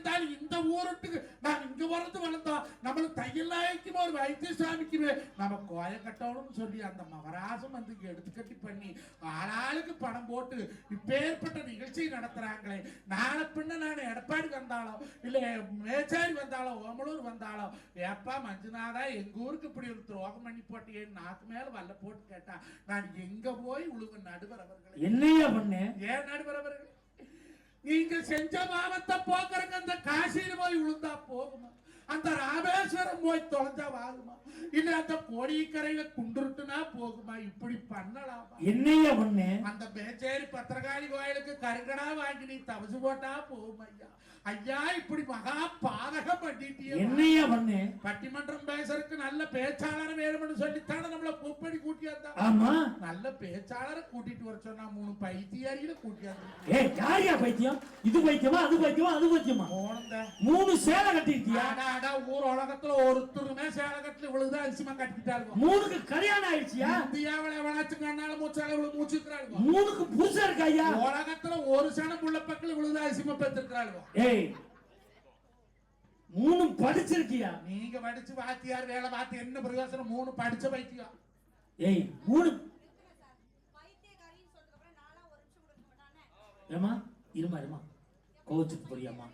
இருந்தாலும் இந்த ஊருட்டுக்கு நான் இங்க வரது வளர்ந்தோம். நம்மளுக்கு தையல் நாய்க்குமே ஒரு வைத்தியசாமிக்குமே நம்ம கோய கட்டணும்னு சொல்லி அந்த மகராசம் வந்து எடுத்து கட்டி பண்ணி ஆளாளுக்கு பணம் போட்டு இப்பேற்பட்ட நிகழ்ச்சி நடத்துறாங்களே. நாளை பின்ன நான் எடப்பாடி வந்தாலும் இல்ல மேச்சாரி வந்தாலும் ஓமலூர் வந்தாலும் ஏப்பா மஞ்சுநாதா எங்க ஊருக்கு இப்படி ஒரு துரோகம் பண்ணி போட்டியே நாக்கு மேல வல்ல போட்டு கேட்டா நான் எங்க போய் உழுவு நடுவர் அவர்கள் என்னையா பண்ண? ஏன் நடுவர் அவர்கள் நீங்க செஞ்ச பாவத்தை போக்குறதுக்கு அந்த காசியில போய் விழுந்தா போகுமா? அந்த ராமேஸ்வரம் போய் தொலைஞ்சா வாகுமா? இல்ல அந்த கோடிக்கரையில குண்டுருட்டுனா போகுமா? இப்படி பண்ணலாமா? என்னையா பண்ண? அந்த மேச்சேரி பத்திரகாளி கோயிலுக்கு கருங்கடா வாங்கி நீ தவசு போட்டா போகும் ஐயா. ஐயா இப்படி மகா பாதகம் பண்ணிட்டியே. என்னையா பண்ண? பட்டிமன்றம் பேசுறதுக்கு நல்ல பேச்சாளர் வேணும்னு சொல்லித்தானே நம்மள கூப்படி கூட்டியாந்தா. ஆமா, நல்ல பேச்சாளரை கூட்டிட்டு வர சொன்னா 3 பைத்தியாரியில கூட்டியாந்து. ஏய் யாரியா பைத்தியம்? இது பைத்தியமா அது பைத்தியமா அது பைத்தியமா? 3 சேலை கட்டிருக்கியா? ஊர் உலகத்துல ஒருத்தருமே சேலகத்துல இவ்வளவுதான் அரிசிமா கட்டிக்கிட்டாரு. 3க்கு கல்யாணம் ஆயிடுச்சியா? இந்தியாவில எவனாச்சும் கண்ணால மூச்சால இவ்வளவு மூச்சுக்கிறாரு. 3க்கு புருஷன் இருக்கா ஐயா? உலகத்துல ஒரு சனம் உள்ள பக்கத்துல இவ்வளவுதான் அரிசிமா பெற்றிருக்கிறாரு. ஏய் 3 படிச்சிருக்கியா? நீங்க படிச்சு வாத்தியார் வேலை பார்த்து என்ன பிரயோசனம்? 3 படிச்ச பைத்தியம். ஏய் 3 ஏமா இருமா இருமா கோச்சுக்கு புரியாமா?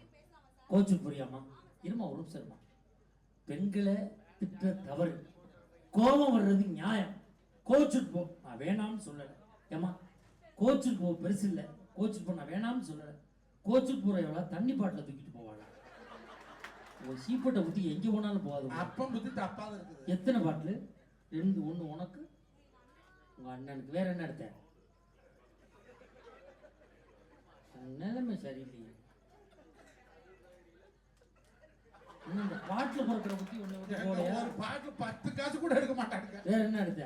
கோச்சுக்கு புரியாமா? இருமா ஒரு நிமிஷம் இருமா. பெண்களை திட்ட தவறு, கோபம் வர்றது நியாயம். கோச்சுட்டு போ நான் வேணாம்னு சொல்லல. ஏமா கோச்சுட்டு போ பெருசு இல்ல. கோச்சுட்டு போ நான் வேணாம்னு சொல்லல. கோச்சுட்டு போற எவ்வளோ தண்ணி பாட்டில தூக்கிட்டு போவாளா? ஒரு சீப்பட்டை ஊத்தி எங்க போனாலும் போகாது. அப்பம் புத்தி தப்பாத இருக்குது. எத்தனை பாட்டில்? 2 1 உனக்கு உங்க அண்ணனுக்கு. வேற என்ன எடுத்த? நிலைமை சரியில்லையே. இந்த பாட்டுல பொறுக்கிற புத்தி ஒண்ணு வந்து போலையா? ஒரு பாட்டுல 10 காசு கூட எடுக்க மாட்டாங்க. வேற என்ன எடுத்த?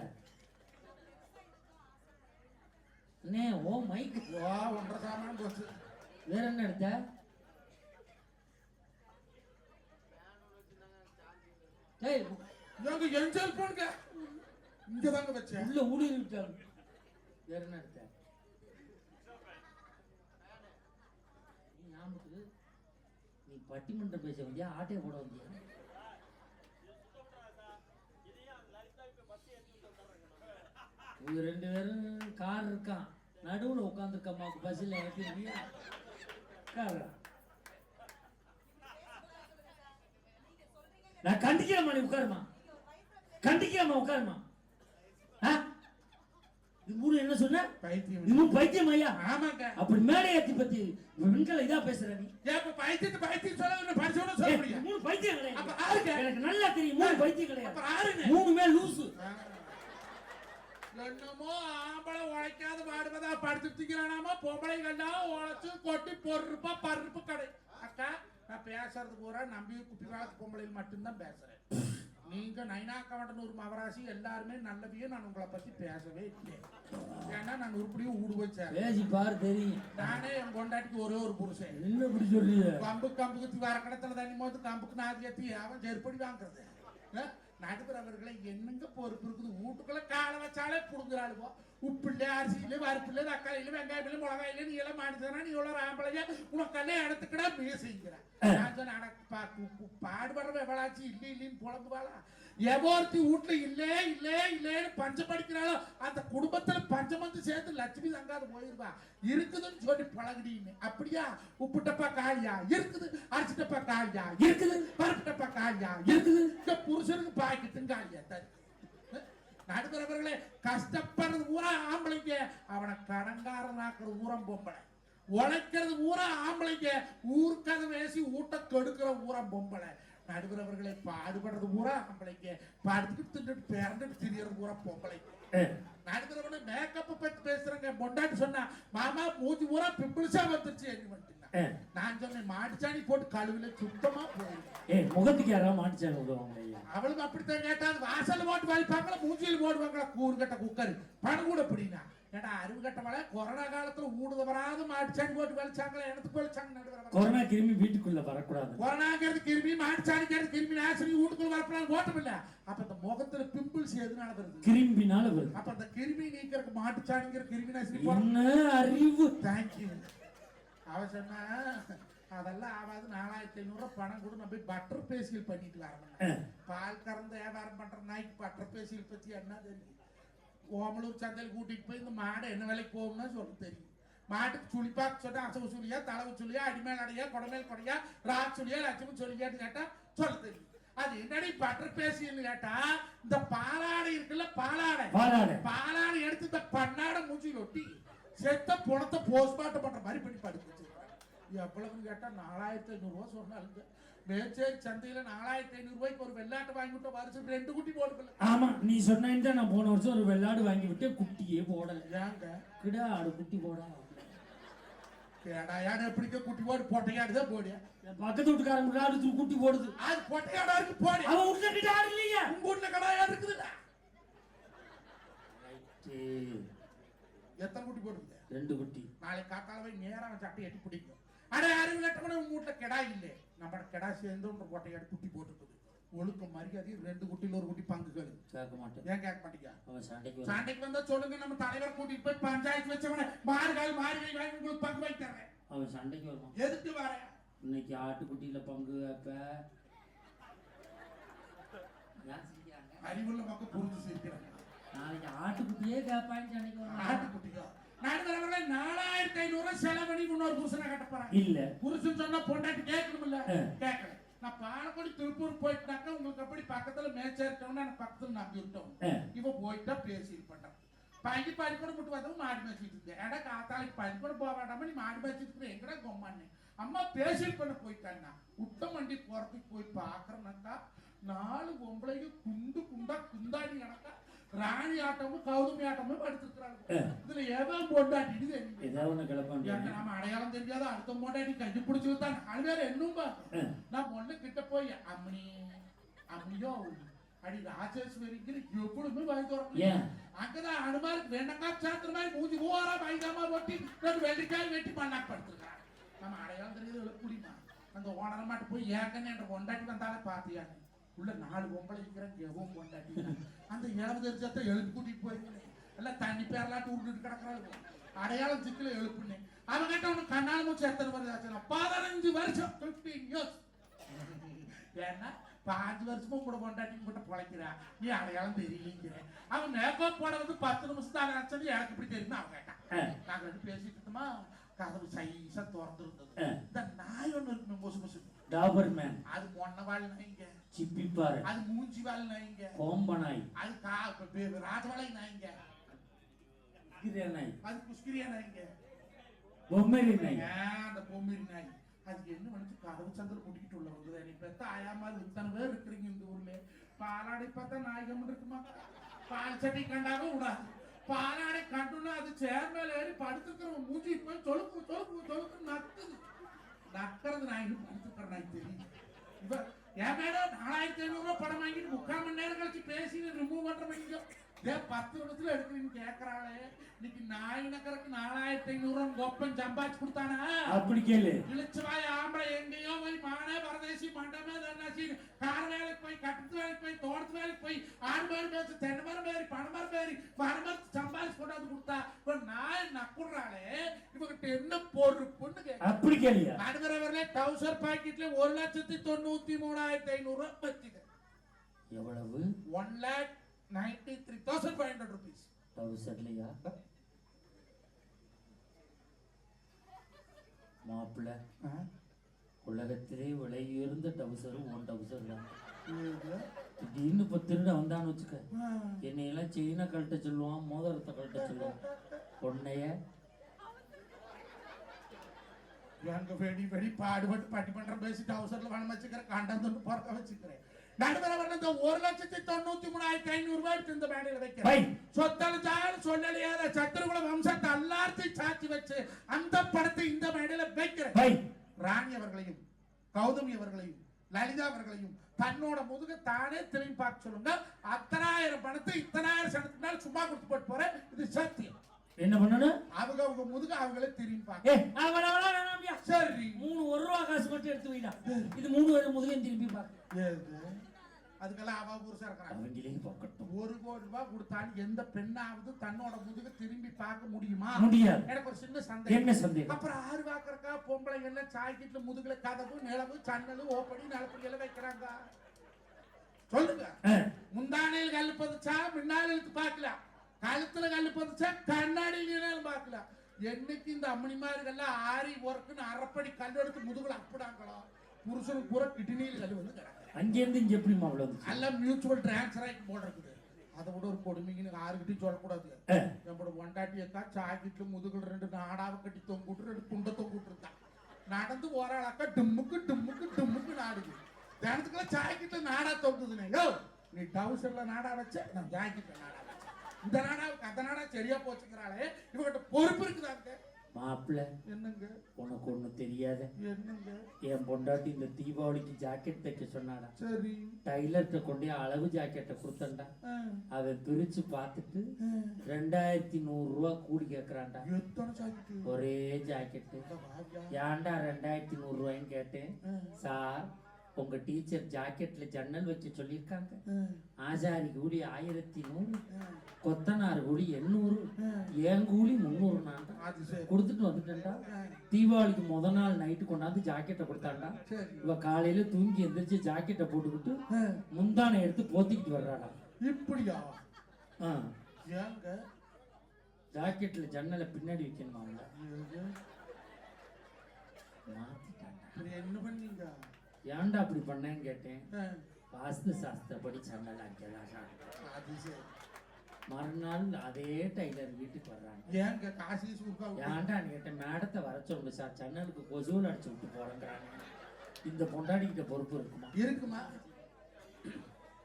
அண்ணே ஓ மைக் வா 1.5 சாமான் போச்சு. வேற என்ன எடுத்த? ஏய் நாங்க என் செல்போன்ங்க இங்க தாங்க வச்சேன். உள்ள ஊடி விட்டாங்க. வேற என்ன எடுத்த? நீ பட்டிமன்றம் பேச வந்தியா ஆட்டையை போட வந்தியா? இவங்க 2 பேரும் கார் இருக்கான் நடுவுல உட்காந்துருக்க அம்மாவுக்கு பஸ்ல ஏற்றியா? நான் கண்டிக்கிறேம்மா, நீ உட்காருமா. கண்டிக்கிறேம்மா உட்காருமா. என்ன சொன்ன? பைத்தியம். பைத்தியம் ஐயா? ஆமாங்க. அப்படி மேடை ஏத்தி பத்தி பெண்களை இதா பேசுற நீ? ஏப்ப பைத்தியம் சொல்ல படிச்சவன சொல்ல முடியும். 3 பைத்தியம் கிடையாது. அப்ப ஆறுங்க. எனக்கு நல்லா தெரியும் 3 பைத்தியம் கிடையாது. அப்ப ஆறுங்க. 3மே லூசு. என்னமோ ஆம்பளை உழைக்காத பாடுவதா படுத்துக்கிறானாமா. பொம்பளைகள்லாம் உழைச்சு கொட்டி பொறுப்பா பருப்பு கடை. அக்கா நான் பேசுறது பூரா நம்பி குப்பிகாலத்து பொம்பளையில் மட்டும்தான் பேசுறேன். நீங்க நைனாக்கவண்டன் ஒரு மவராசி எல்லாருமே நல்லவையே. நான் உங்களை பத்தி பேசவே இல்லை. ஏன்னா நான் உருப்படியும் ஊடு வச்சேன். பேசி பாரு தெரியும். நானே என் கொண்டாட்டிக்கு ஒரே ஒரு புருஷன். என்ன இப்படி சொல்றீங்க? கம்புக்கு வர கடத்துல தண்ணி போது கம்புக்கு நாதி ஏத்தி அவன் செருப்படி வாங்குறது. நடுவர் அவர்களை என்னங்க பொறுப்பு இருக்குது? வீட்டுக்குள்ள காலை வச்சாலே புடுங்குறாளுவோ. உப்பில்ல அரிசியில பருப்பில்ல தக்காளியில வெங்காயமில்ல மிளகாயில நீ எல்லாம் மாடுனா நீ எவ்வளவு ஆம்பளையா உனக்கெல்லாம் இடத்துக்கடா மீ செய்கிற. பாடுபடுற எவ்வளாச்சு இல்ல இல்லைன்னு புலம்புவாளா? எவோர்த்தி வீட்டுல இல்லே இல்லே இல்லேன்னு பஞ்சம் படிக்கிறாளோ அந்த குடும்பத்துல பஞ்சம் வந்து சேர்த்து லட்சுமி தங்காது போயிருவா. இருக்குதுன்னு சொல்லி பழகுடின்னு. அப்படியா? உப்புட்டப்பா காலியா இருக்குது, அரிசிட்டப்பா காலியா இருக்குது, பருப்புட்டப்பா காலியா இருக்குது. இந்த புருஷனுக்கு பாக்கிட்டுங்க காலியா தரு. நடுவரவர்களே கஷ்டப்படுறது ஊரா ஆம்பளைங்க, அவனை கடங்காரனாக்குறது ஊரம் பொம்பளை. உழைக்கிறது ஊரா ஆம்பளைங்க, ஊருக்கதை வேசி ஊட்ட கெடுக்கிற ஊரம் பொம்பளை. நடுவரவர்களை பாடுபடுறது ஊரா ஆம்பளைங்க, படுத்துட்டு தின்னுட்டு பேரண்டுட்டு திரியறது ஊரா பொம்பளைங்க. நடுவரவர்களே மேக்கப் பத்தி பேசுறேங்க. பொண்டாட்டி சொன்னா மாமா மூஞ்சி ஊரா பிம்பிள்ஸா வந்துருச்சு என்ன பண்ணிட்டு. நான் சொன்னேன் மாட்டுச்சாணி போட்டு கழுவில சுத்தமா போயிடும். முகத்துக்கு யாராவது மாட்டுச்சாணி விடுவாங்க. அவளுக்கு அப்படித்தான் கேட்டாது. வாசல் போட்டு வலிப்பாங்களா மூஞ்சியில் போடுவாங்களா? கூறுகட்ட குக்கர் பணம் கூட அப்படின்னா ஏடா அருகட்ட மழை கொரோனா காலத்துல ஊடுத வராது மாட்டுச்சாணி போட்டு வலிச்சாங்களா? எனக்கு வலிச்சாங்க. கொரோனா கிருமி வீட்டுக்குள்ள வரக்கூடாது. கொரோனாங்கிறது கிருமி, மாட்டுச்சாணிங்கிறது கிருமி நாசினி வீட்டுக்குள்ள வரக்கூடாது ஓட்டம் இல்ல. அப்ப இந்த முகத்துல பிம்பிள்ஸ் எதுனால வருது? கிருமினால வருது. அப்ப அந்த கிருமி நீக்கிறதுக்கு மாட்டுச்சாணிங்கிற கிருமி நாசினி என்ன அறிவு. தேங்க்யூ. அவ சொன்னா அதெல்லாம் ஆகாது. 4500 பணம் கூட நம்ம போய் பட்டர் பேசியல் பண்ணிட்டு வரணும். பால் கறந்து வியாபாரம் பண்ற நாய்க்கு பட்டர் பேசியல் பத்தி என்ன தெரியும்? ஓமலூர் சந்தையில் கூட்டிட்டு போய் இந்த மாடு என்ன விலைக்கு போகும்னா சொல்ல தெரியும். மாட்டுக்கு சுழிப்பாக்கு சொன்னா அசவு சுழியா, தளவு சுழியா, அடிமேல் அடையா, கொடமேல் கொடையா, ராக் சுழியா, லட்சுமி சொல்லியான்னு கேட்டா சொல்ல தெரியும். அது என்னடி பட்டர் பேசியல்னு கேட்டா, இந்த பாலாடை இருக்குல்ல, பாலாடை பாலாடை எடுத்து இந்த பண்ணாடை மூஞ்சில் ஒட்டி செத்த பணத்தை போஸ்ட்மார்ட்டம் பண்ற மாதிரி பண்ணி படுத்து வச்சிருக்காங்க. எவ்வளவுன்னு கேட்டா 4500 சொன்னாலுங்க. மேச்சேரி சந்தையில 4500 ரூபாய்க்கு ஒரு வெள்ளாட்டு வாங்கி விட்ட வருஷம் 2 குட்டி போடுக்கல. ஆமா, நீ சொன்ன நான் போன வருஷம் ஒரு வெள்ளாடு வாங்கி விட்டு குட்டியே போடல. ஏங்க கிடா ஆடு குட்டி போட கேடாயாடு எப்படிக்க குட்டி போடு? பொட்டையாடுதான் போடியா? பக்கத்து வீட்டுக்காரங்க ஆடு குட்டி போடுது. அது பொட்டையாடா இருக்கு போடி. அவன் வீட்டுல கிட்ட ஆடு இல்லையா? உங்க வீட்டுல கடாயாடு இருக்குதுல்ல? எத்தனை குட்டி போடுங்க? 2 குட்டி. நாளை காத்தாலவே நேரம் சட்டை எட்டி பிடிக்கும். அட அறிவு லட்சமான உங்க வீட்டுல கெடா இல்லை. நம்ம கெடா சேர்ந்து ஒரு பொட்டையாடு குட்டி போட்டுருக்குது. ஒழுக்க மரியாதை 2 குட்டியில் 1 குட்டி பங்குகள் கேட்க மாட்டேன். ஏன் கேட்க மாட்டீங்க? அவன் சண்டைக்கு வந்தா சொல்லுங்க, நம்ம தலைவர் கூட்டிட்டு போய் பஞ்சாயத்து வச்சவன மாறுகால் மாறுகை வாங்கி உங்களுக்கு பங்கு வாங்கி தர்றேன். அவன் சண்டைக்கு வருவான். எதுக்கு வர? இன்னைக்கு ஆட்டுக்குட்டியில பங்கு அப்ப அறிவுள்ள மக்கள் புரிஞ்சு சிரிக்கிறாங்க. நாளைக்கு ஆட்டுக்குட்டியே கேட்பான்னு சண்டைக்கு வருவான். ஆட்டுக்குட்டியா? நடுவரவர்களே 4500 செலவழி இன்னொரு புருஷனை கட்ட போறாங்க. இல்ல புருஷன் சொன்னா பொண்டாட்டி கேட்கணும்ல? கேட்கல. நான் பாலக்கோடி திருப்பூர் போயிட்டாக்க உங்களுக்கு அப்படி பக்கத்துல மேய்ச்சா பக்கத்துல நம்பி விட்டோம். இவ போயிட்டா பேசிட்டு பண்றான். பையன் பறிக்கூட மட்டும் வந்தவங்க மாடு மேய்ச்சிட்டு இருந்தேன். ஏடா காத்தாலைக்கு பறிக்கூட போக வேண்டாம நீ மாடு மேய்ச்சிட்டு எங்கடா கொம்மான்னு அம்மா பேசிட்டு பண்ண போயிட்டான்னா உட்ட வண்டி போறதுக்கு போய் பாக்குறேன்னாக்கா 4 பொம்பளைங்க குண்டு குண்டா குந்தாடி கணக்கா ராணி ஆட்டமும் கௌதமி ஆட்டமும் படுத்துருக்காங்க. இதுல எவன் பொண்டாட்டின்னு தெரியும்? நம்ம அடையாளம் தெரியாத அடுத்த பொண்டாட்டி கையை பிடிச்சி விட்டா 4 பேர் என்னும்பா. நான் ஒண்ணு கிட்ட போய் அம்மனி அம்மியோ அடி ராஜேஸ்வரிக்கு எப்பொழுதுமே வாங்கி தரணும். அங்கதான் அனுமாருக்கு வெண்டக்காய் சாத்திர மாதிரி மூஞ்சி ஓரா வாய்தாமா ஒட்டி 2 வெள்ளிக்காய் வெட்டி பண்ணாக்கு படுத்துருக்காங்க. நம்ம அடையாளம் தெரியாத குடிமா அந்த ஓனர மாட்டு போய் ஏக்கன்னு என்ற பொண்டாட்டி வந்தாலே பாத்தியாங்க. உள்ள 4 பொம்பளை இருக்கிறாங்க. எவ்வளவு பொண்டாட்டி அந்த 70 எழுப்பு கூட்டிட்டு போயிருக்கேன். எல்லாம் தண்ணி பேரலாட்டு விட்டுட்டு கிடக்குறாங்க. அடையாளம் சிக்கல எழுப்புனேன். அவங்க கிட்ட உனக்கு கண்ணால் மூச்சு எத்தனை வருது? 15 வருஷம் 15 years. ஏன்னா 5 வருஷமும் கூட பொண்டாட்டி கூட பொழைக்கிறா. நீ அடையாளம் தெரியலங்கிற. அவன் மேக்கப் போட வந்து 10 நிமிஷம் தான் ஆச்சு. எனக்கு இப்படி தெரியுமா அவன் கேட்டான். நாங்க 2 பேசிட்டு இருந்தோமா, கதவு சைஸா திறந்து இருந்தது. இந்த நாய் ஒண்ணு இருக்குமே மொசு மொசு டாபர்மேன், அது மொன்ன வாழ நாய்ங்க. சிப்பிப்பாரு, அது மூஞ்சி வாழ நாய்ங்க. கோம்ப நாய், அது ராஜவாழை நாய்ங்க. குஸ்கிரியா நாய், அது குஸ்கிரியா நாய்ங்க. பொம்மரி நாய், அந்த பொம்மரி நாய். அதுக்கு என்ன வந்து கதவு சந்திர கூட்டிக்கிட்டு உள்ள வந்து நீ பெத்த ஆயாமா இத்தனை பேர் இருக்கிறீங்க இந்த ஊர்ல. பாலாடை பார்த்தா நாய்கம் இருக்குமா? பால் சட்டி கண்டாக விடாது. பாலாடை கண்டுனா அது சேர் மேல ஏறி படுத்துக்கிற மூஞ்சி போய் தொழுக்கு தொழுக்கு தொழுக்கு நக்குது. நக்கிறது நாய் படுத்துக்கிற நாய் தெரியும். இப்ப என் மேல 4500 படம் வாங்கிட்டு 3/4 மணி நேரம் கழிச்சு பேசி ரிமூவ் பண்ற மாதிரி 10 நிமிஷத்துல எடுக்கிறீன்னு கேக்குறாளே. இன்னைக்கு நாய் நக்கறக்கு 4500 கொப்பன் சம்பாதிச்சு கொடுத்தானா? அப்படி கேளு. இழுச்சுவாய் ஆம்பளை எங்கேயோ போய் மானே பரதேசி மண்டமே தன்னாசி கார வேலைக்கு போய் கட்டத்து வேலைக்கு போய் தோட்டத்து வேலைக்கு போய் ஆடு மாடு மேய்ச்சி தென்னை மரம் பேரி பணமரம் பேரி மரமரத்து சம்பாதிச்சு கொண்டாந்து கொடுத்தா இப்ப நாய் நக்குறாளே. இவங்கிட்ட என்ன பொறுப்புன்னு கேட்க. அப்படி கேளியா? நடுவரவர்களே டவுசர் பாக்கெட்ல 1,93,500 வச்சுது. எவ்வளவு? 1,93,500 rupees. டவுசர்லையா? மாப்பிள்ள உலகத்திலே விலை உயர்ந்த டவுசரும் 1 டவுசர் தான். திடீர்னு இப்போ திருட வந்தான்னு வச்சுக்க, என்னையெல்லாம் செயினை கழட்ட சொல்லுவான், மோதிரத்தை கழட்ட சொல்லுவான். பொண்ணைய எங்க வெடி வெடி பாடுபட்டு பட்டிமன்றம் பேசி டவுசர்ல வேணும் வச்சுக்கிறேன், கண்டந்து பொறக்க வச்சுக்கிறேன். நடுவரவர்கள் இந்த 1,93,500 ரூபாய் இந்த மேடையில வைக்கிறேன். சொத்தலிச்சாலும் சொல்லலையாத சத்திரகுல வம்சத்தை எல்லாத்தையும் சாட்சி வச்சு அந்த படத்தை இந்த மேடையில வைக்கிறேன். ராணி அவர்களையும் கௌதமி அவர்களையும் லலிதா அவர்களையும் தன்னோட முதுக தானே திரும்பி பார்க்க சொல்லுங்க. 10,000 பணத்தை 10,000 சனத்துக்கு சும்மா கொடுத்து போட்டு போறேன். இது சத்தியம். என்ன பண்ணணும்? அவங்க முதுக அவங்களே திரும்பி பார்க்க. சரி 3 1 ரூபா காசு மட்டும் எடுத்து வைடா. இது 3 முதுகையும் திரும்பி பார்க்க. அதுக்கெல்லாம் அவ புருஷா இருக்கிறாங்க. அவங்களே பக்கட்டும். 1 கோடி ரூபாய் கொடுத்தாலும் எந்த பெண்ணாவது தன்னோட முதுக திரும்பி பார்க்க முடியுமா? முடியாது. எனக்கு ஒரு சின்ன சந்தேகம். என்ன சந்தேகம்? அப்புறம் 6 வாக்கறக்கா பொம்பளைங்க எல்லாம் சாய்க்கிட்டு முதுகுல கதவு நிலவு சன்னலு ஓப்படி நிலப்படி எல்லாம் வைக்கிறாங்க. சொல்லுங்க. முந்தானையில் கல்லு பதிச்சா முன்னாள் இழுத்து பார்க்கல, கழுத்துல கல்லு பதிச்சா கண்ணாடியிலும் பார்க்கல. என்னைக்கு இந்த அம்மணிமார்கள்லாம் ஆரி ஒர்க்குன்னு அரைப்படி கல் எடுத்து முதுகுல அப்பிடாங்களோ புருஷனுக்கு பூரா கிட்னியில் கல் வந்து கிடக்கு. அங்கேருந்து இங்க எப்படி மாப்பிள்ள வந்து எல்லாம் மியூச்சுவல் டிரான்ஸ்ஃபர் ஆகி போல் இருக்குது. அதை விட ஒரு கொடுமைன்னு யாருக்கிட்டையும் சொல்லக்கூடாது. நம்மளோட ஒண்டாட்டி எத்தா சாக்கிட்டு முதுகுல 2 நாடாவை கட்டி தொங்கிட்டு 2 குண்டை தொங்கிட்டு இருந்தா நடந்து போறாளாக்கா டிம்முக்கு டிம்முக்கு டிம்முக்கு நாடுது. தினத்துக்குள்ள சாக்கிட்டு நாடா தொங்குதுனே. யோ நீ டவுசர்ல நாடா வச்ச, நான் ஜாக்கெட்ல நாடா வச்சேன். இந்த நாடாவுக்கு அந்த நாடா சரியா போச்சுக்கிறாளே, இவங்கிட்ட பொறுப்பு இருக்குதாங்க. மாப்பிள்ள என்னங்க உனக்கு ஒண்ணு தெரியாத? என்னங்க? என் பொண்டாட்டி இந்த தீபாவளிக்கு ஜாக்கெட் தைக்க சொன்னாடா. சரி. டைலர்கிட்ட கொண்டே அளவு ஜாக்கெட்டை கொடுத்தண்டா. அதை பிரிச்சு பார்த்துட்டு 2100 ரூபா கூலி கேக்குறான்டா. எத்தனை ஜாக்கெட்? ஒரே ஜாக்கெட்டு. ஏன்டா 2100 ரூபாய்ன்னு கேட்டேன். சார் உங்க டீச்சர் ஜாக்கெட்ல ஜன்னல் வச்சு சொல்லியிருக்காங்க. ஆசாரி கூலி 1100, கொத்தனார் கூலி 800, என் கூலி 300. நான் கொடுத்துட்டு வந்துட்டேன்டா. தீபாவளிக்கு முத நாள் நைட்டு கொண்டாந்து ஜாக்கெட்டை கொடுத்தாண்டா. இவ காலையில தூங்கி எந்திரிச்சு ஜாக்கெட்டை போட்டுக்கிட்டு முந்தானை எடுத்து போத்திக்கிட்டு வர்றாடா. இப்படியா? ஜாக்கெட்ல ஜன்னலை பின்னாடி வைக்கணுமா? மாத்திட்டாண்டா. என்ன பண்ணீங்க? ஏன்டா அப்படி பண்ணேன்னு கேட்டேன். வாஸ்து சாஸ்திரப்படி சன்னல் ஆக்கியதான். மறுநாள் அதே டைலர் வீட்டுக்கு வர்றாங்க. ஏங்க காசி ஏன்டான்னு கேட்டேன். மேடத்தை வர சொல்லுங்க சார், சன்னலுக்கு கொசுவில் அடிச்சு விட்டு போறேங்கிறாங்க. இந்த பொண்டாடிக்கிட்ட பொறுப்பு இருக்குமா? இருக்குமா?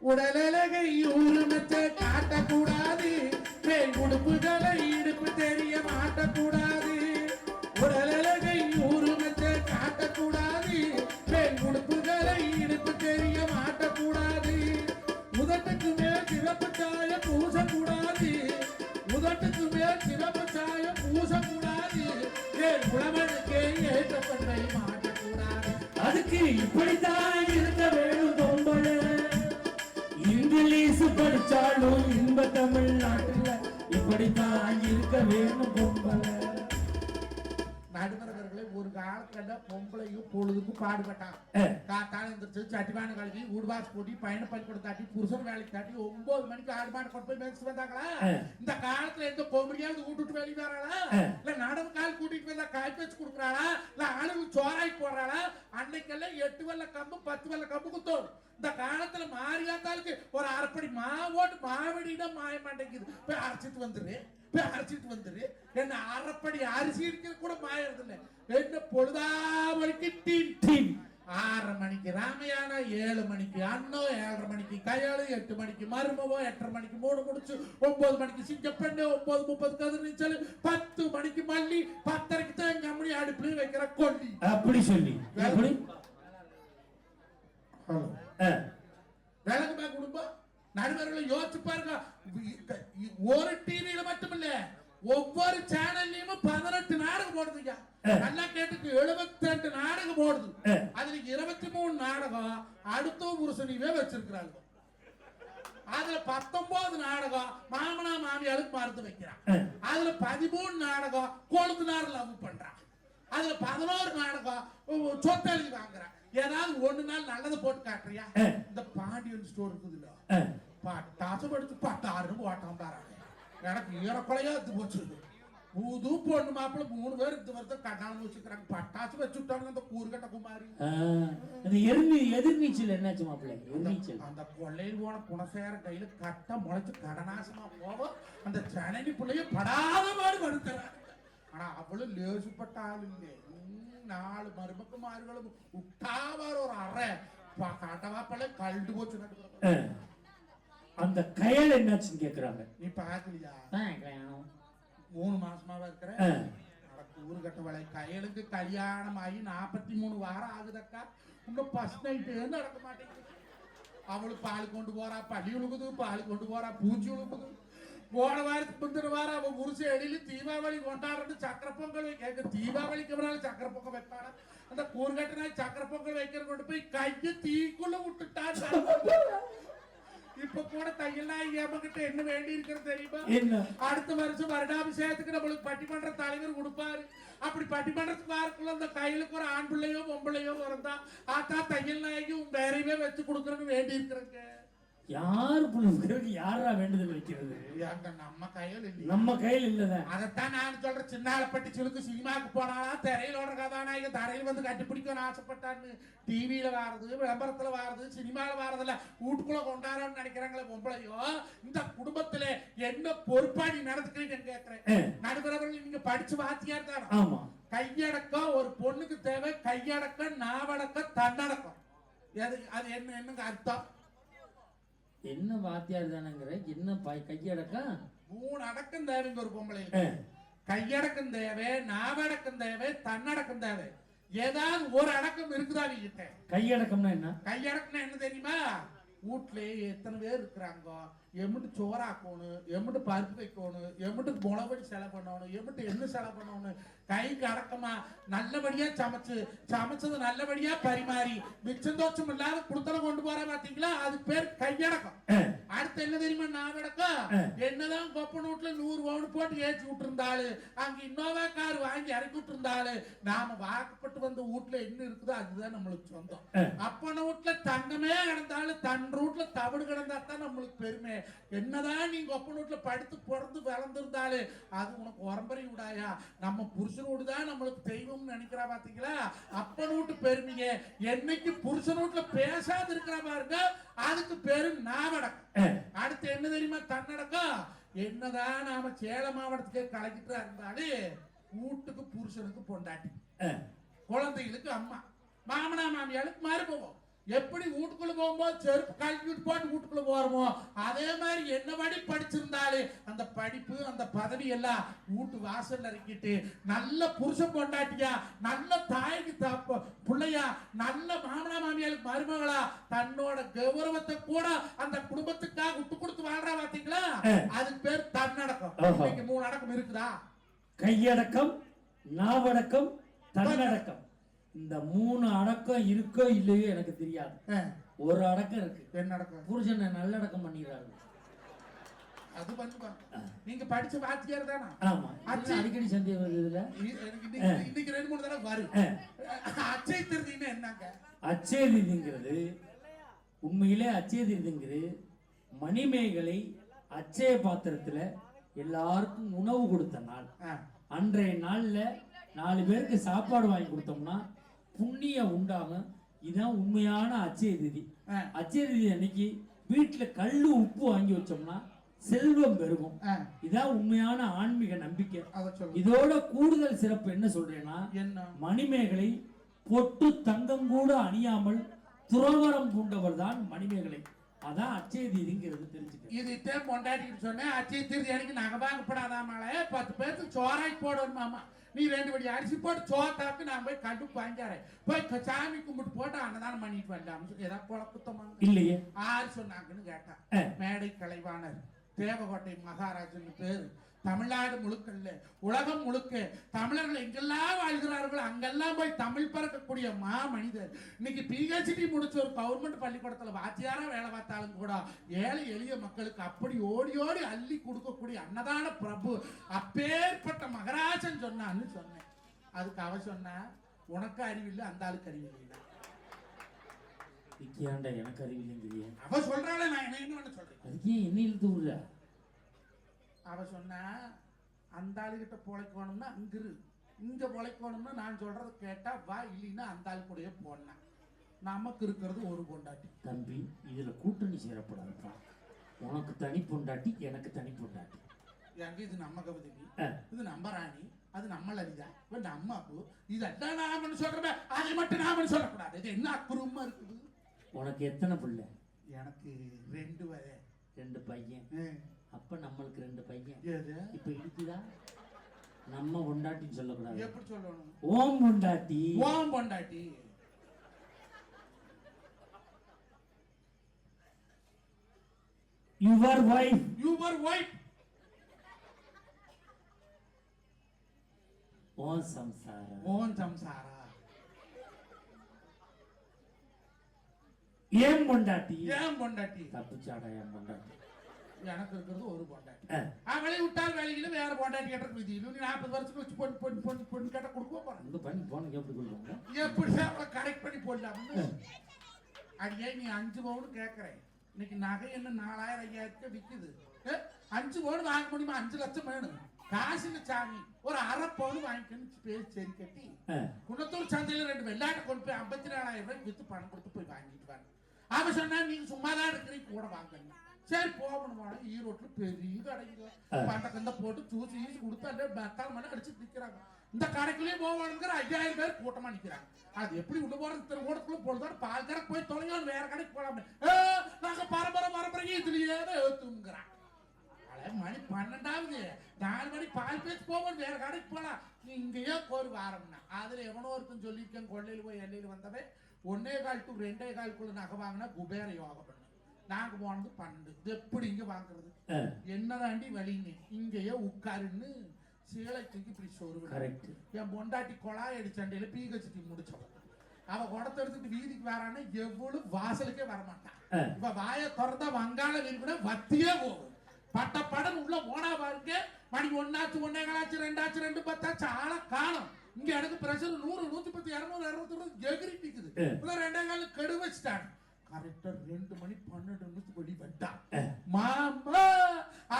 உடலழகை ஊருமத்தை காட்டக்கூடாது, உடுப்புகளை இடுப்பு தெரிய மாட்டக்கூடாது. உடலழகை ஊருமத்தை காட்டக்கூடாது, உடுப்புகளை இடுப்பு தெரிய மாட்டக்கூடாது. உதட்டுக்கு மேல் சிறப்பு சாயம் பூசக்கூடாது, உதட்டுக்கு மேல் சிறப்பு சாயம் பூசக்கூடாது. உழவனுக்கே ஏற்றப்பட்டை மாட்டக்கூடாது. அதுக்கு இப்படித்தான் இருக்க வேணும் பொம்பளை. இங்கிலீஷ் படிச்சாலும் இன்ப தமிழ்நாட்டுல இப்படித்தான் இருக்க வேணும் பொம்பளை. நடுவர்களே, ஒரு காலத்துல பொம்பளையும் பொழுதுக்கும் பாடுபட்டான். காத்தால எந்திரிச்சு சட்டிமான கழுவி ஊடுபாஸ் போட்டி பையனை பள்ளிக்கூடம் தாட்டி புருஷன் வேலைக்கு தாட்டி 9 மணிக்கு ஆடு மாடு கொண்டு போய் மேய்ச்சி வந்தாங்களா? இந்த காலத்துல எந்த பொம்பளையாவது விட்டுட்டு வெளியே வராளா? இல்ல நடவு கால் கூட்டிட்டு வந்தா காய் வச்சு கொடுக்குறாளா? இல்ல ஆளுக்கு சோறாய் போடுறாளா? அன்னைக்கெல்லாம் 8 வெள்ள கம்பு 10 வெள்ள கம்பு குத்தோம். இந்த காலத்துல மாறியாத்தாளுக்கு ஒரு அரைப்படி மாவோட்டு மாவடினா மாய மாட்டேங்குது. போய் அரைச்சிட்டு வந்துரு. என்ன அரைப்படி அரிசி இருக்கிற கூட மாயறது இல்லை. என்ன பொழுதாமணிக்கு டீன் 6 மணிக்கு ராமையான, 7 மணிக்கு அண்ணம், 7:30 மணிக்கு கையாளு, 8 மணிக்கு மருமவோ, 8:30 மணிக்கு 3 முடிச்சு, 9 மணிக்கு சிங்கப்பெண்ணு, 9:30 கதிர் நீச்சல், 10 மணிக்கு மல்லி, 10:30க்கு தான் எங்க அம்மனி அடுப்புல வைக்கிற கொல்லி. அப்படி சொல்லி விளக்குமா குடும்பம்? நடுவர்களை யோசிச்சு பாருங்க. ஒரு டிவியில மட்டும் இல்ல, ஒவ்வொரு சேனல்லையும் 18 நாடகம் போடுதுங்க. நல்லா கேட்டுக்கு 72 நாடகம் போடுது. அதுல 23 நாடகம் அடுத்த புருஷனையே வச்சிருக்கிறாங்க. அதுல 19 நாடகம் மாமனா மாமியாளுக்கு மருந்து வைக்கிறான். அதுல 13 நாடகம் கொழுந்தனார் லவ் பண்றான். அதுல 11 நாடகம் சொத்து எழுதி வாங்குறான். ஏதாவது 1 நாள் நல்லது போட்டு காட்டுறியா? இந்த பாண்டியன் ஸ்டோர் இருக்குதுல்ல, பட்டாசு படிச்சு பட்டாருன்னு ஓட்டம் பாருங்க. எனக்கு ஈரக்குலையா இது போச்சு. புது பொண்ணு மாப்பிள்ள 3 பேர் இந்த வருஷம் கட்டாளம் வச்சுக்கிறாங்க. பட்டாசு வச்சு விட்டாங்க அந்த கூறுகட்ட குமாரி. எதிர்நீச்சல் என்னாச்சு மாப்பிள்ள? எதிர்நீச்சல் அந்த கொள்ளையில் போன குணசேர கையில கட்ட முளைச்சு கடநாசமா போவோம். அந்த ஜனனி பிள்ளைய படாத பாடு படுத்துறாங்க. ஆனா அவ்வளவு லேசுப்பட்ட ஆள் இல்லை. 4 மருமக்குமார்களும் உட்டாவார் ஒரு அறை காட்டவாப்பல கழுண்டு போச்சு. அந்த கையில என்னாச்சுன்னு கேக்குறாங்க. நீ பாக்கலையா? 3 மாசமாவா இருக்கிற ஊருகட்ட வளை கையலுக்கு கல்யாணம் ஆகி 43 வாரம் ஆகுதக்கா. இன்னும் ஃபர்ஸ்ட் நைட்டு நடக்க மாட்டேங்குது. அவளு பால் கொண்டு போறா, பள்ளி உழுகுது, பால் கொண்டு போறா, பூச்சி உழுகுது. போன வாரத்துக்கு முந்தின வாரம் அவன் குருசு எடியில தீபாவளி கொண்டாடுறது சக்கரை பொங்கல் கேட்க. தீபாவளிக்கு முன்னால சக்கரை பொங்கல் வைப்பானா? அந்த கூறுகட்ட சக்கரை பொங்கல் வைக்கிற கொண்டு போய் கையை தீக்குள்ள விட்டுட்டா. இப்ப கூட தையெல்லாம் ஏமகிட்ட என்ன வேண்டி இருக்கிறது தெரியுமா? அடுத்த வருஷம் வருடாபிஷேகத்துக்கு நம்மளுக்கு பட்டிமன்ற தலைவர் கொடுப்பாரு. அப்படி பட்டிமன்றத்துக்கு வாரக்குள்ள அந்த கையிலுக்கு ஒரு ஆண் பிள்ளையோ பொம்பளையோ இருந்தா ஆத்தா தையல் நாய்க்கு உங்க வேறையவே வச்சு கொடுக்கறதுன்னு வேண்டி இருக்கிறேங்க. யாரு புள்ளுக்கு யாரா வேண்டுதல் வைக்கிறது? நம்ம கையில் இல்லதான். அதைத்தான் நான் சொல்றேன். சின்னாலப்பட்டி சிலுக்கு சினிமாவுக்கு போனாலும் திரையிலோட கதாநாயக தரையில் வந்து கட்டிப்பிடிக்கணும்னு ஆசைப்பட்டான்னு டிவியில வாரது, விளம்பரத்துல வாரது, சினிமால வாரதுல வீட்டுக்குள்ள கொண்டாடணும்னு நினைக்கிறாங்களே பொம்பளையோ, இந்த குடும்பத்துல என்ன பொறுப்பாடி நடந்துக்கிறீங்கன்னு கேட்கிறேன். நடுவரவர்கள் நீங்க படிச்சு வாத்தியார் தானே? ஆமா. கையடக்கம் ஒரு பொண்ணுக்கு தேவை. கையடக்கம், நாவடக்கம், தன்னடக்கம். அது என்னங்க அர்த்தம்? என்ன வாத்தியார் தானங்கிற என்ன கையடக்கம்? 3 அடக்கம் தேவைங்க ஒரு பொம்பளை. கையடக்கம் தேவை, நாவடக்கம் தேவை, தன்னடக்கம் தேவை. ஏதாவது ஒரு அடக்கம் இருக்குதா வீட்ட? கையடக்கம்னா என்ன? கையடக்கம்னா என்ன தெரியுமா? வீட்டுல எத்தனை பேர் இருக்கிறாங்க, எம்பிட்டு சோறாக்கணும், எம்பிட்டு பருப்பு வைக்கணும், எம்பிட்டு முளவடி செலவு பண்ணணும், எம்பிட்டு என்ன செலவு பண்ணணும், கைக்கு அடக்கமா நல்லபடியா சமைச்சது நல்லபடியா பரிமாறி மிச்சம் தோச்சம் இல்லாத குடுத்தல கொண்டு போற பாத்தீங்களா? அதுக்கு பேர் கையடக்கம். அடுத்து என்ன தெரியுமா? நாவடக்கம். என்னதான் கொப்பன் வீட்டுல 100 பவுன் போட்டு ஏற்றி விட்டு இருந்தாலு, அங்க இன்னோவா கார் வாங்கி இறக்கி விட்டு இருந்தாலு, நாம வாக்கப்பட்டு வந்த வீட்டுல என்ன இருக்குதோ அதுதான் நம்மளுக்கு சொந்தம். அப்பன வீட்டுல தங்கமே கிடந்தாலும் தன் ரூட்ல தவிடு கிடந்தா தான் நம்மளுக்கு பெருமை. என்னதான் நீங்க ஒப்பன் வீட்டுல படுத்து பிறந்து வளர்ந்துருந்தாலு அது உனக்கு உரம்பரை விடாயா? நம்ம புருஷனோடுதான் நம்மளுக்கு தெய்வம்னு நினைக்கிறா பாத்தீங்களா? அப்பன் வீட்டு பெருமைங்க. என்னைக்கு புருஷன் வீட்டுல பேசாது இருக்கிற பாருங்க, அதுக்கு பேரு நாவடக்கம். அடுத்து என்ன தெரியுமா? தன்னடக்கம். என்னதான் நாம சேலம் மாவட்டத்துக்கே கலக்கிட்டு இருந்தாலே வீட்டுக்கு புருஷனுக்கு பொண்டாட்டி, குழந்தைகளுக்கு அம்மா, மாமனா மாமியாளுக்கு மருமகம். எப்படி வீட்டுக்குள்ள போகும்போது செருப்பு கழட்டி போட்டு வீட்டுக்குள்ள போறோமோ அதே மாதிரி என்னபடி படிச்சிருந்தாலே அந்த படிப்பு அந்த பதவி எல்லாம் வீட்டு வாசல்ல இறக்கிட்டு நல்ல புருஷன் பொண்டாட்டியா, நல்ல தாய்க்கு பிள்ளையா, நல்ல மாமனா மாமியாளுக்கு மருமகளா, தன்னோட கௌரவத்தை கூட அந்த குடும்பத்துக்காக விட்டு கொடுத்து வாழ்றா பாத்தீங்களா? அதுக்கு பேர் தன்னடக்கம். இன்னைக்கு 3 அடக்கம் இருக்குதா? கையடக்கம், நாவடக்கம், தன்னடக்கம். இந்த 3 அடக்கம் இருக்கோ இல்லையோ எனக்கு தெரியாது. ஒரு அடக்கம் இருக்கு. என்ன அடக்கம்? புருஷனை நல்லடக்கம் பண்ணிடுறாரு. அது பண்ணுவாங்க. நீங்க படிச்ச வாத்தியார் தானா? ஆமா. அடிக்கடி சந்தேகம் வருது இதுல. இன்னைக்கு 2-3 தடவை வரும். அச்சய திருதினா என்னங்க? அச்சய திருதிங்கிறது உண்மையிலே அச்சய திருதிங்கிறது மணிமேகலை அச்சய பாத்திரத்துல எல்லாருக்கும் உணவு கொடுத்த நாள். அன்றைய நாள்ல 4 பேருக்கு சாப்பாடு வாங்கி கொடுத்தோம்னா புண்ணியம் உண்டாகும். இதுதான் உண்மையான அச்சய திதி. அச்சய திதி அன்னைக்கு வீட்டுல கல்லு உப்பு வாங்கி வச்சோம்னா செல்வம் பெருகும். இதான் உண்மையான ஆன்மீக நம்பிக்கை. இதோட கூடுதல் சிறப்பு என்ன சொல்றேன்னா, மணிமேகலை பொட்டு தங்கம் கூட அணியாமல் துறவரம் பூண்டவர் தான் மணிமேகலை. அதான் அச்சய தீதிங்கிறது தெரிஞ்சுக்க. இது கொண்டாடிட்டு சொன்னேன். அச்சய தீதி அன்னைக்கு நகை வாங்கப்படாதாமலே 10 பேருக்கு சோறாக்கி போடணும் மாமா. நீ 2 படி அரிசி போட்டு சோத்தாக்கு நான் போய் கடுப்பு வாங்கிறேன். போய் சாமி கும்பிட்டு போட்டு அன்னதானம் பண்ணிட்டு வரலாம். ஏதாவது குழப்பத்தமா இல்லையே? ஆறு சொன்னாங்கன்னு கேட்டா, மேடை கலைவாணர் தேவகோட்டை மகாராஜன் பேரு. தமிழ்நாடு முழுக்க இல்ல, உலகம் முழுக்க தமிழர்கள் எங்கெல்லாம் வாழ்கிறார்கள் அங்கெல்லாம் போய் தமிழ் பறக்கக்கூடிய மனிதர். இன்னைக்கு PhD முடிச்ச ஒரு கவர்மெண்ட் பள்ளிக்கூடத்துல வாத்தியாரா வேலை பார்த்தாலும் கூட ஏழை எளிய மக்களுக்கு அப்படி ஓடி ஓடி அள்ளி கொடுக்கக்கூடிய அன்னதான பிரபு அப்பேற்பட்ட மகராஜன் சொன்னான்னு சொன்னேன். அதுக்கு அவ சொன்னா, உனக்கு அறிவில்லை அந்த ஆளுக்கு அறிவில்லை. எனக்கு அறிவில்லைங்கிறிய அவ சொல்றாளே, நான் என்ன சொல்றேன்? அதுக்கு என்ன இழுத்து விடுற? அவ சொன்னா, அந்த ஆளுகிட்ட பொழைக்கணும்னா அங்கிரு, இங்க பொழைக்கணும்னா நான் சொல்றத கேட்டா வா, இல்லைன்னா அந்த ஆளு கூடயே போனா. நமக்கு இருக்கிறது ஒரு பொண்டாட்டி. தம்பி, இதுல கூட்டணி சேரப்படாதுப்பா. உனக்கு தனி பொண்டாட்டி, எனக்கு தனி பொண்டாட்டி. எங்க இது நம்ம கவிதை, இது நம்ம ராணி, அது நம்ம லலிதா, நம்ம அப்பு. இதெல்லாம் நாம சொல்றேன், அதை மட்டும் நாம சொல்லக்கூடாது. இது என்ன அக்குறமா இருக்குது? உனக்கு எத்தனை பிள்ளை? எனக்கு 2 பையன். அப்ப நம்மளுக்கு 2 பையன். இப்ப இருக்குதா? நம்ம பொண்டாட்டின்னு சொல்லக்கூடாது. எப்படி சொல்லணும்? ஓம் பொண்டாட்டி. ஓம் பொண்டாட்டி. Your wife. Your wife. ஓம் சம்சாரா. ஓம் சம்சாரா. ஏன் பொண்டாட்டி ஏன் பொண்டாட்டி தப்பிச்சாடா என் பொண்டாட்டி எனக்கு இருக்கிறது ஒரு பொண்டாட்டி ஆ. அவளை விட்டால் வேலையில வேற பொண்டாட்டி கேட்டது விதி நீ 40 வருஷத்துக்கு வச்சு பொண்ணு பொண்ணு பொண்ணு பொண்ணு கேட்ட கொடுக்க போறேன் இந்த பண்ணி போனக்கு எப்படி கொடுப்பாங்க எப்படி அவளை கரெக்ட் பண்ணி போடலாம்னு அடியே நீ 5 பவுன் கேட்கறேன் இன்னைக்கு நகை என்ன 4000 5000 விக்குது 5 பவுன் வாங்க முடியுமா 5 லட்சம் வேணும் காசுல சாமி ஒரு அரை பவுன் வாங்கிக்கணும் பேர் சரி கட்டி குணத்தூர் சந்தையில 2 வெள்ளாட்டை கொண்டு போய் 54,000 ரூபாய்க்கு வித்து பணம் கொடுத்து போய் வாங்கிட்டு வாங்க அவன் சொன்னா நீங்க சும்மாதான் இருக்கிறீங்க கூட வாங்கணும் சரி போகணும் ஈரோட்டுல பெரிய கடைங்க பண்ட கந்த போட்டு தூசி ஈசி கொடுத்து அப்படியே பத்தால் மணி அடிச்சு நிக்கிறாங்க இந்த கடைக்குள்ளேயே போவானுங்கிற 5000 பேர் கூட்டமா நிக்கிறாங்க அது எப்படி உள்ள போறது ஓடத்துக்குள்ள போடுதான் பால் கடைக்கு போய் தொலைங்க வேற கடைக்கு போலாமே நாங்க பரம்பரை இதுலயே ஏத்துங்கிறான் மணி 12ஆவது 4 மணி பால் பேச்சு போவோம் வேற கடைக்கு போலாம் இங்கேயே ஒரு வாரம்னா அதுல எவனோ ஒருத்தன் சொல்லியிருக்கேன் கொள்ளையில போய் எல்லையில வந்தவன் 1.25 to 2.25 நகை வாங்கினா குபேர யோகம் பண்ணு நாங்க போனது 12 எப்படி இங்க வாங்குறது என்னதாண்டி வழின்னு இங்கேயே உட்காருன்னு சீலை தூக்கி இப்படி சொருவு என் பொண்டாட்டி கொழாய் அடிச்சண்டையில பீகச்சிட்டி முடிச்சவன் அவ குடத்தை எடுத்துட்டு வீதிக்கு வரான்னு எவ்வளவு வாசலுக்கே வரமாட்டான் இப்ப வாய திறந்தா வங்காள விரும்பினா வத்தியே போகும் பட்டப்படன் உள்ள போனா பாருங்க மணி 1 ஆச்சு 1 ஆச்சு 2 ஆச்சு 2 10 ஆள காணும் இங்க எனக்கு பிரஷர் 100 110 200 220 எகிரி நிக்குது 2 கால கெடு வச்சுட்டாங்க கரெக்டா 2 மணி 12 நிமிஷம் வெளி வந்தா மாமா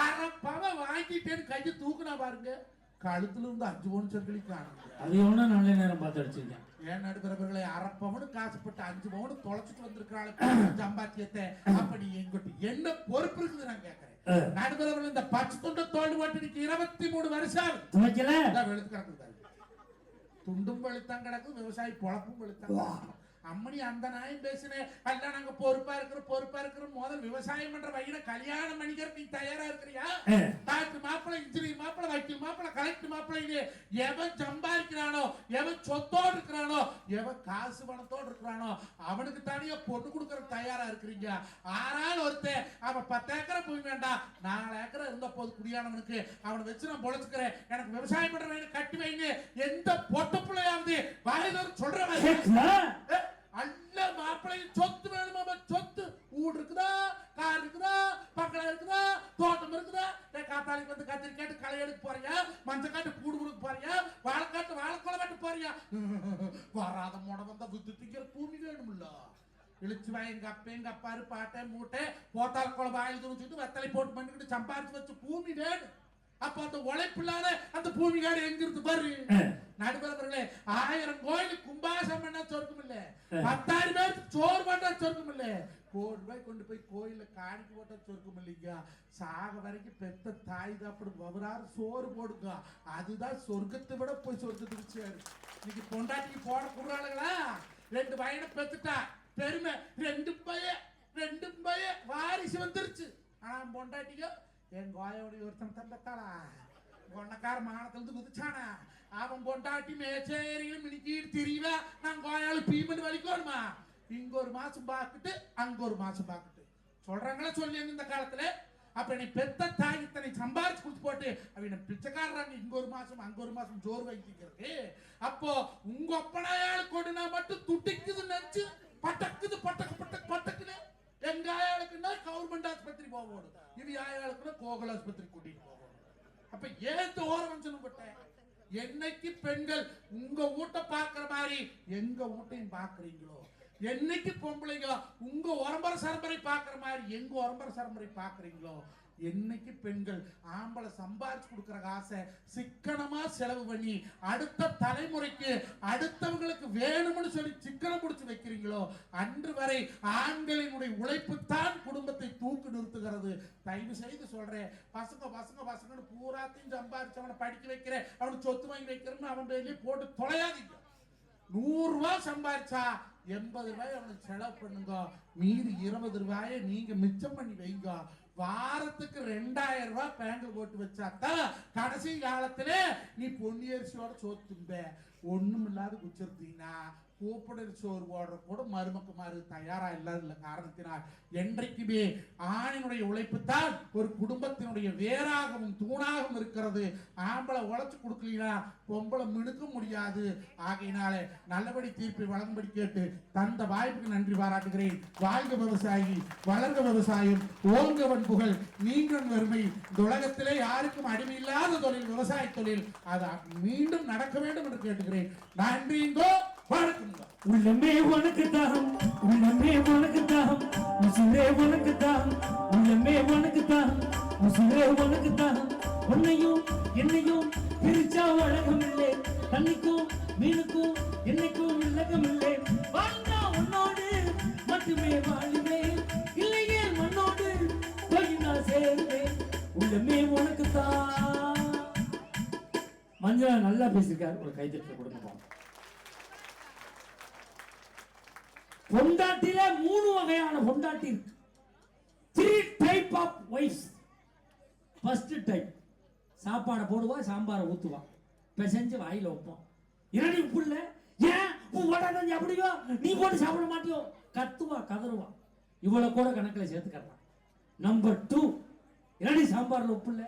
அரப்பவ வாங்கிட்டேன்னு கையை தூக்குனா பாருங்க கழுத்துல இருந்து 5 பவுன் சங்கிலி காணும் அது எவனா நல்ல நேரம் பார்த்து அடிச்சிருக்கேன் ஏன் நடுக்கிறவர்களை அரப்பவனு காசுப்பட்டு 5 பவுன் தொலைச்சிட்டு வந்திருக்கிறாள் சம்பாத்தியத்தை அப்படி எங்கிட்ட என்ன பொறுப்பு இருக்குது நான் கேட்கறேன் நடுக்கிறவர்கள் இந்த பச்சை துண்டு தோல்டு போட்டு 23 வருஷம் வெளுத்து கிடக்குது துண்டும் வெளுத்தான் கிடக்கு விவசாயி பொழப்பும் வெளுத்தான் அம்மணி அந்த நாயம் பேசினேன் அல்ல நாங்க பொறுப்பா இருக்கிற முதல் விவசாயம் பண்ற வகையில கல்யாணம் பண்ணிக்கிற நீ தயாரா இருக்கிறியா டாக்டர் மாப்பிள்ளை இன்ஜினியர் மாப்பிள்ளை வக்கீல் மாப்பிள்ளை கலெக்டர் மாப்பிள்ளை எவன் சம்பாதிக்கிறானோ எவன் சொத்தோடு இருக்கிறானோ எவன் காசு பணத்தோடு இருக்கிறானோ அவனுக்கு தனியா பொண்ணு கொடுக்கற தயாரா இருக்கிறீங்க ஆறாள் ஒருத்தன் அவன் 10 ஏக்கரை போய் வேண்டாம் 4 ஏக்கரை இருந்த போது குடியானவனுக்கு அவனை வச்சு நான் பொழைச்சுக்கிறேன் எனக்கு விவசாயம் பண்ற வகையில கட்டி வைங்க எந்த பொட்ட பிள்ளையாவது வாயில சொல்ற அல்ல மாப்பிள்ளைக்கு சொத்து வேணுமா சொத்து ஊடு இருக்குதா கார் இருக்குதா பங்களா இருக்குதா தோட்டம் இருக்குதா காத்தாளிக்கு வந்து கத்திரி கேட்டு களை எடுக்க போறியா மஞ்சள் காட்டு கூடு கொடுக்க போறியா வாழைக்காட்டு வாழைக்கொலை வெட்ட போறியா வராத முட வந்தா வித்து திங்கிற பூமி வேணும்ல இழிச்சு வாய் எங்க அப்பாரு பாட்டை மூட்டை போத்தால் குழம்பு ஆயில் துணிச்சுட்டு வெத்தலை போட்டு பண்ணிக்கிட்டு சம்பாரிச்சு வச்சு பூமி வேணும் அப்ப அந்த உழைப்பில்லாத அந்த பூமிகாடு எங்க இருந்து பாரு நடுவர்களே 1000 கோயிலுக்கு கும்பாசம் பண்ணா சொர்க்கம் இல்ல 10,000 பேருக்கு சோறு பண்ணா சொர்க்கம் இல்ல ₹1,00,000 கொண்டு போய் கோயில காணிக்கு போட்டா சொர்க்கம் இல்லைங்க சாக வரைக்கும் பெத்த தாய் தாப்படு வவராறு சோறு போடுங்க அதுதான் சொர்க்கத்தை விட போய் சொர்க்கத்துக்கு சேரு இன்னைக்கு பொண்டாட்டிக்கு போட கூடாளுங்களா 2 பையனை பெத்துட்டா பெருமை 2 பையன் வாரிசு வந்துருச்சு ஆனா பொண்டாட்டியோ என் கோயோடைய ஒருத்தன் தம்பத்தாளா பொண்ணக்கார மானத்திலிருந்து குதிச்சானா அவன் பொண்டாட்டி மேச்சேரியில மினிக்கிட்டு திரிவா நான் கோயாளு பீமெண்ட் வலிக்கணுமா இங்க ஒரு மாசம் பாக்கிட்டு அங்க ஒரு மாசம் பாக்கிட்டு சொல்றாங்களா சொல்லி இந்த காலத்துல அப்ப நீ பெத்த தாய் இத்தனை சம்பாரிச்சு கொடுத்து போட்டு அவனை பிச்சைக்காரங்க இங்க ஒரு மாசம் அங்க ஒரு மாசம் ஜோறு வைக்கிறது அப்போ உங்க ஒப்பனாயாள் கொடுனா மட்டும் துட்டிக்குது நினைச்சு பட்டக்குது பட்டக்குன்னு எங்க ஆயாளுக்குன்னா கவர்மெண்ட் ஆஸ்பத்திரி போகணும் இது ஆயாளுக்குன்னா கோகுல் ஆஸ்பத்திரி கூட்டிட்டு போகணும் அப்ப ஏத்து ஓரம் சொல்லப்பட்டேன் என்னைக்கு பெண்கள் உங்க வீட்டை பாக்குற மாதிரி எங்க வீட்டையும் பாக்குறீங்களோ என்னைக்கு பொம்பளைங்க உங்க ஒரம்பர சரம்பரை பாக்குற மாதிரி எங்க ஒரம்பர சரம்பரை பாக்குறீங்களோ என்னைக்கு பெண்கள் ஆம்பளை சம்பாரிச்சு கொடுக்கிற காசை சிக்கனமா செலவு பண்ணி அடுத்த தலைமுறைக்கு அடுத்தவங்களுக்கு வேணும்னு சொல்லி சிக்கனம் பிடிச்சு வைக்கிறீங்களோ அன்று வரை ஆண்களினுடைய உழைப்பு தான் குடும்பத்தை தூக்கு நிறுத்துகிறது தயவு செய்து சொல்றேன் பசங்கன்னு பூராத்தையும் சம்பாரிச்சு அவனை படிக்க வைக்கிறேன் அவனுக்கு சொத்து வாங்கி வைக்கிறேன்னு அவன் வெளியே போட்டு தொலையாதீங்க ₹100 சம்பாரிச்சா ₹80 அவனுக்கு செலவு பண்ணுங்க மீதி ₹20 நீங்க மிச்சம் பண்ணி வைங்க வாரத்துக்கு ₹2000 பேங்க் போட்டு வச்சாத்தான் கடைசி காலத்துல நீ பொன்னியரிசியோட சோத்தும்ப ஒண்ணும் இல்லாத குச்சிருந்தீங்கன்னா கூப்பிடல் சோறு போடுற கூட மருமக்குமாறு தயாரா இல்லாத காரணத்தினால் என்றைக்குமே ஆணினுடைய உழைப்பு தான் ஒரு குடும்பத்தினுடைய வேராகவும் தூணாகவும் இருக்கிறது. ஆம்பளை உழைச்சு கொடுக்கலீங்களா பொம்பளை மினுக்க முடியாது. ஆகையினாலே நல்லபடி தீர்ப்பை வழங்கும்படி கேட்டு தந்த வாய்ப்புக்கு நன்றி பாராட்டுகிறேன். வாழ்க விவசாயி, வளர்க விவசாயம், ஓங்கவன் புகழ், நீங்கன் வறுமை. இந்த உலகத்திலே யாருக்கும் அடிமை இல்லாத தொழில் விவசாய தொழில். அது மீண்டும் நடக்க வேண்டும் என்று கேட்டுக்கிறேன். நன்றிங்கோ, வணக்கம்ங்க. உள்ளமே உனக்கு தாகம், உள்ளமே உனக்கு தாகம், உசுரே உனக்கு தாகம், உள்ளமே உனக்கு தாகம், உசுரே உனக்கு தாகம். உன்னையும் என்னையும் பிரிச்சா உலகம் இல்லை, தண்ணிக்கும் மீனுக்கும் என்னைக்கும் விலகம் இல்லை. வாழ்ந்தா உன்னோடு மட்டுமே வாழுவேன், இல்லையே மண்ணோடு போய் நான் சேருவேன். உள்ளமே உனக்கு தான். மஞ்சள் நல்லா பேசியிருக்காரு, ஒரு கைத்தட்டல் கொடுங்க. பொண்டாட்டில 3 வகையான பொண்டாட்டி இருக்கு. 3 type of wives. First type சாப்பாடை போடுவா, சாம்பாரை ஊத்துவா, பிசைஞ்சு வாயில வைப்போம். இரடி உப்பு இல்ல, ஏன் உப்பு போட்டாதான் சாப்பிடுவியோ, நீ போட்டு சாப்பிட மாட்டியோ, கத்துவா கதறுவா. இவ்வளவு கூட கணக்குல சேர்த்துக்கலாம். நம்பர் 2, இரடி சாம்பார்ல உப்பு இல்ல,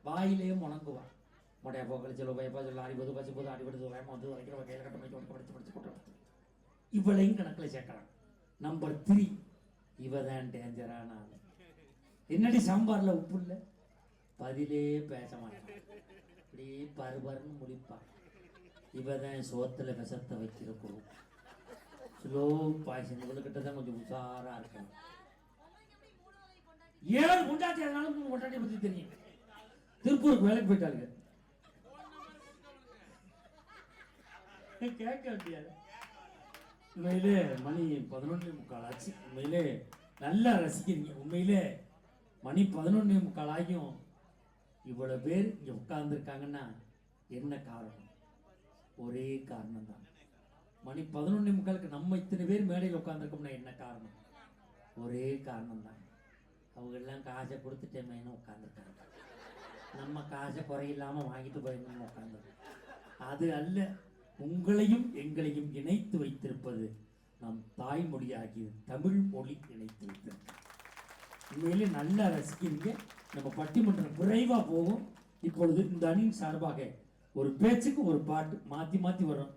வாயிலே முணங்குவா. மொட்டையா போக்கல் சொல்ல பயப்பா சொல்ல அடிபது பச்சு போது அடிபடுது வேமா வந்து வைக்கிற கையில கட்ட மைக்கு படிச்சு படிச்சு போட்டு இவளையும் கணக்கில் சேர்க்கிறான். நம்பர் 3, இவதான் டேஞ்சரான ஆள். என்னடி சாம்பார்ல உப்பு இல்லை, பதிலே பேச மாட்டான், அப்படியே பருபருன்னு முடிப்பான். இவதான் சோத்துல விஷத்தை வச்சிருக்கணும். Slow poison. இவளுக்கிட்ட தான் கொஞ்சம் உஷாரா இருக்கணும். 7 பொண்டாட்டி, அதனால 3 பொண்டாட்டியை பத்தி தெரியும். திருப்பூருக்கு வேலைக்கு போயிட்டாளுங்க, கேட்க முடியாது. உண்மையிலே மணி 11:45 ஆச்சு. உண்மையிலே நல்லா ரசிக்கிறீங்க. உண்மையிலே மணி 11:45 ஆகியும் இவ்வளவு பேர் இங்க உட்கார்ந்துருக்காங்கன்னா என்ன காரணம்? ஒரே காரணம் தான். மணி 11:45 நம்ம இத்தனை பேர் மேடையில் உட்கார்ந்துருக்கோம்னா என்ன காரணம்? ஒரே காரணம் தான். அவங்க எல்லாம் காசை கொடுத்துட்டேன்னு உட்கார்ந்துருக்காங்க. நம்ம காசை குறையில்லாம வாங்கிட்டு போயிருந்தோம் உட்கார்ந்துருக்கோம். அது அல்ல, உங்களையும் எங்களையும் இணைத்து வைத்திருப்பது நம் தாய்மொழியாகிய தமிழ் மொழி இணைத்து வைத்திருக்கு. உண்மையிலே நல்லா ரசிக்கிறீங்க. நம்ம பட்டிமன்றம் விரைவா போகும். இப்பொழுது இந்த அணியின் சார்பாக ஒரு பேச்சுக்கு ஒரு பாட்டு மாத்தி மாத்தி வரும்.